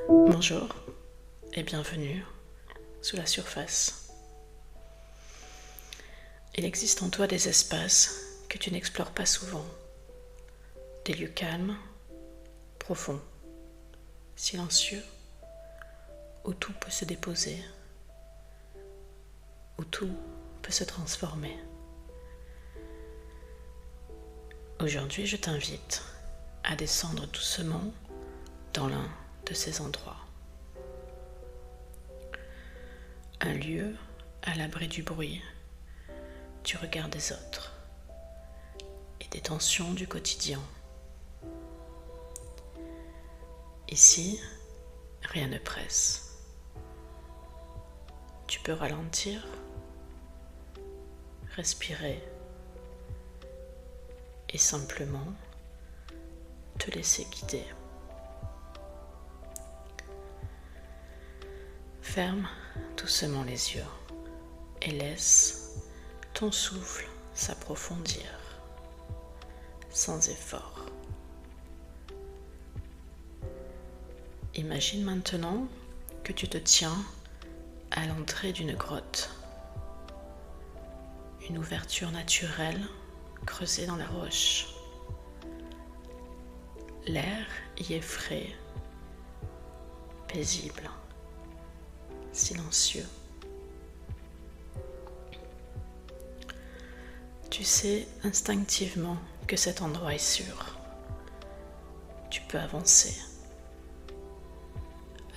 Bonjour et bienvenue sous la surface. Il existe en toi des espaces que tu n'explores pas souvent, des lieux calmes, profonds, silencieux, où tout peut se déposer, où tout peut se transformer. Aujourd'hui, je t'invite à descendre doucement dans l'un de ces endroits. Un lieu à l'abri du bruit, du regard des autres et des tensions du quotidien. Ici, rien ne presse. Tu peux ralentir, respirer et simplement te laisser guider. Ferme doucement les yeux et laisse ton souffle s'approfondir sans effort. Imagine maintenant que tu te tiens à l'entrée d'une grotte, une ouverture naturelle creusée dans la roche. L'air y est frais, paisible, silencieux. Tu sais instinctivement que cet endroit est sûr. Tu peux avancer.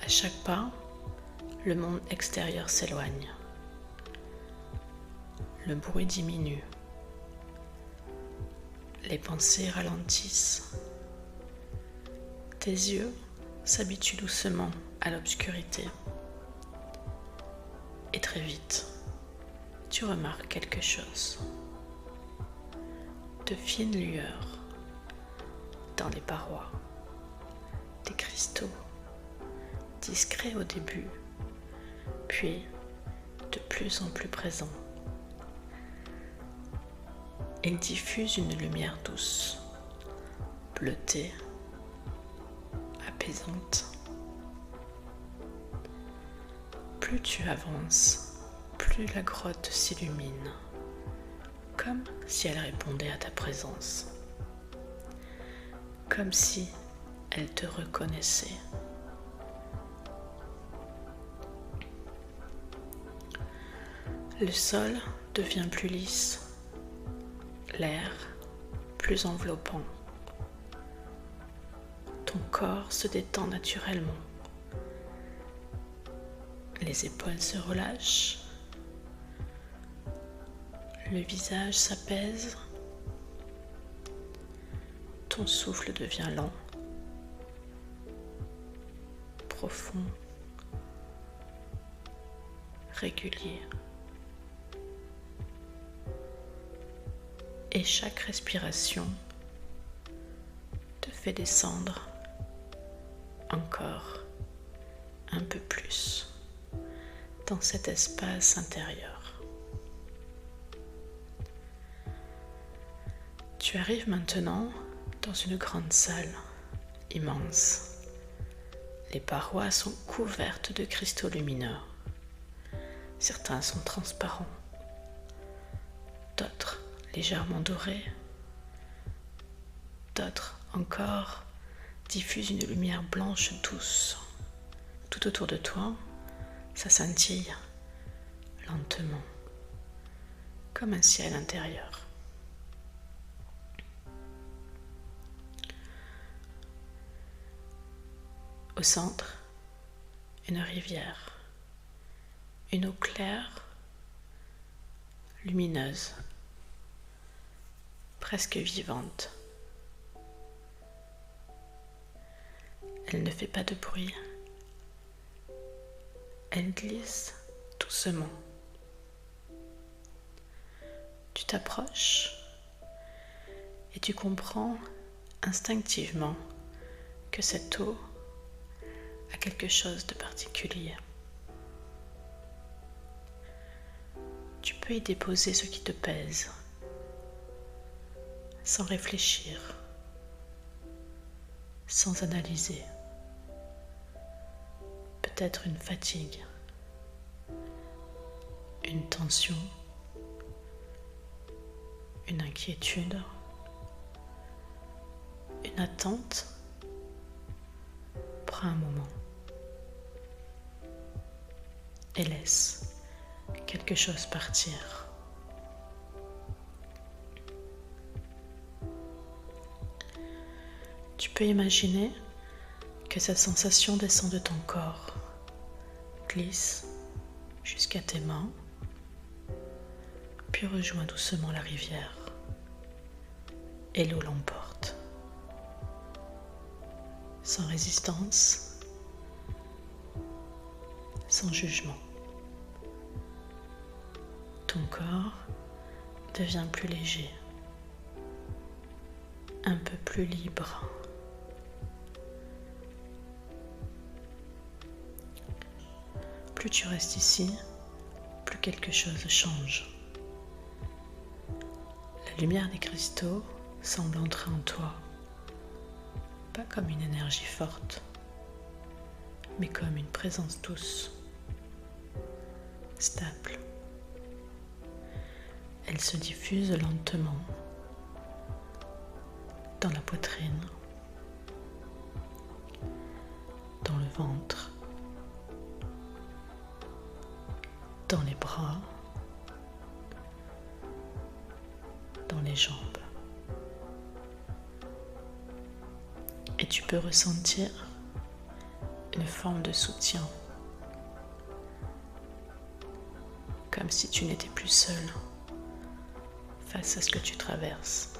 À chaque pas, le monde extérieur s'éloigne. Le bruit diminue. Les pensées ralentissent. Tes yeux s'habituent doucement à l'obscurité. Et très vite, tu remarques quelque chose. De fines lueurs dans les parois, des cristaux, discrets au début, puis de plus en plus présents. Ils diffusent une lumière douce, bleutée, apaisante. Plus tu avances, plus la grotte s'illumine, comme si elle répondait à ta présence, comme si elle te reconnaissait. Le sol devient plus lisse, l'air plus enveloppant. Ton corps se détend naturellement. Les épaules se relâchent. Le visage s'apaise. Ton souffle devient lent, profond, régulier. Et chaque respiration te fait descendre encore un peu plus dans cet espace intérieur. Tu arrives maintenant dans une grande salle immense. Les parois sont couvertes de cristaux lumineux. Certains sont transparents, d'autres légèrement dorés, d'autres encore diffusent une lumière blanche douce. Tout autour de toi, ça scintille lentement, comme un ciel intérieur. Au centre, une rivière, une eau claire, lumineuse, presque vivante. Elle ne fait pas de bruit. Elle glisse doucement. Tu t'approches et tu comprends instinctivement que cette eau a quelque chose de particulier. Tu peux y déposer ce qui te pèse, sans réfléchir, sans analyser. peut-être une fatigue, une tension, une inquiétude, une attente. Prends un moment et laisse quelque chose partir. Tu peux imaginer que cette sensation descend de ton corps, glisse jusqu'à tes mains, puis rejoint doucement la rivière et l'eau l'emporte. Sans résistance, sans jugement. Ton corps devient plus léger, un peu plus libre. Plus tu restes ici, plus quelque chose change. La lumière des cristaux semble entrer en toi, pas comme une énergie forte, mais comme une présence douce, stable. Elle se diffuse lentement dans la poitrine, dans le ventre, dans les bras, dans les jambes. Et tu peux ressentir une forme de soutien, comme si tu n'étais plus seul face à ce que tu traverses.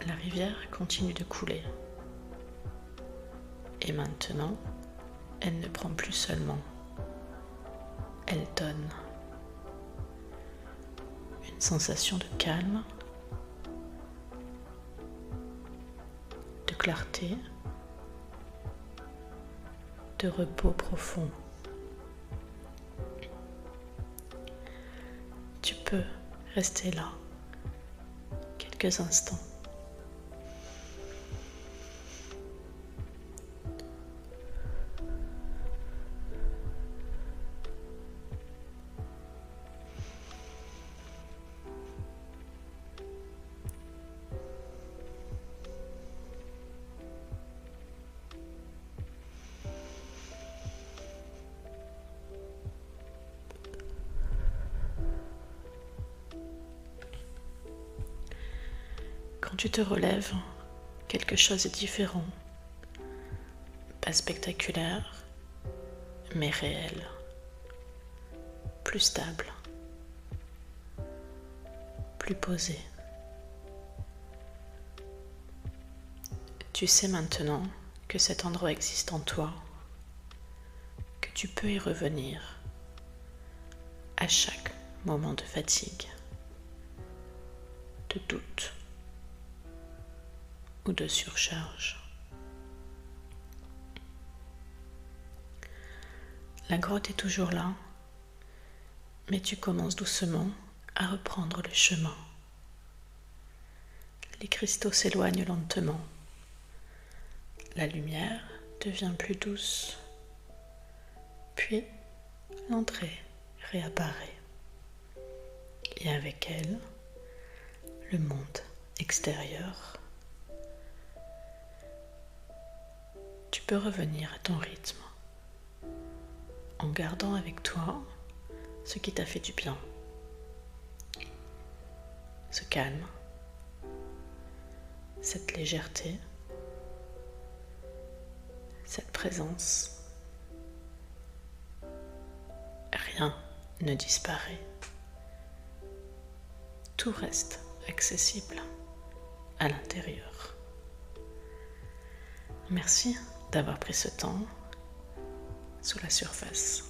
La rivière continue de couler. Et maintenant, elle ne prend plus seulement, elle donne une sensation de calme, de clarté, de repos profond. Tu peux rester là quelques instants. Quand tu te relèves, quelque chose est différent, pas spectaculaire, mais réel, plus stable, plus posé. Tu sais maintenant que cet endroit existe en toi, que tu peux y revenir à chaque moment de fatigue, de doute ou de surcharge. La grotte est toujours là, mais tu commences doucement à reprendre le chemin. Les cristaux s'éloignent lentement. La lumière devient plus douce. Puis, l'entrée réapparaît. Et avec elle, le monde extérieur. Tu peux revenir à ton rythme, en gardant avec toi ce qui t'a fait du bien. Ce calme, cette légèreté, cette présence. Rien ne disparaît. Tout reste accessible à l'intérieur. Merci d'avoir pris ce temps sous la surface.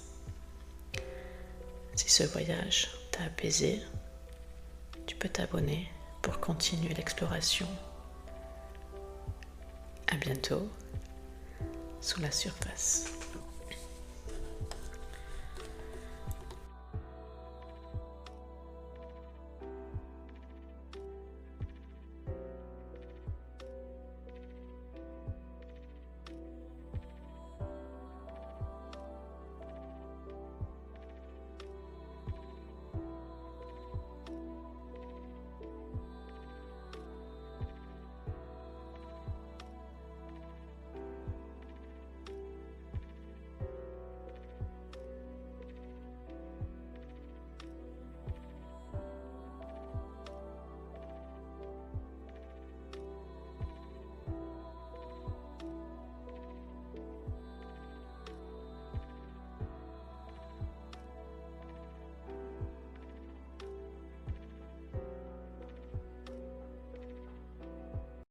Si ce voyage t'a apaisé, tu peux t'abonner pour continuer l'exploration. À bientôt sous la surface.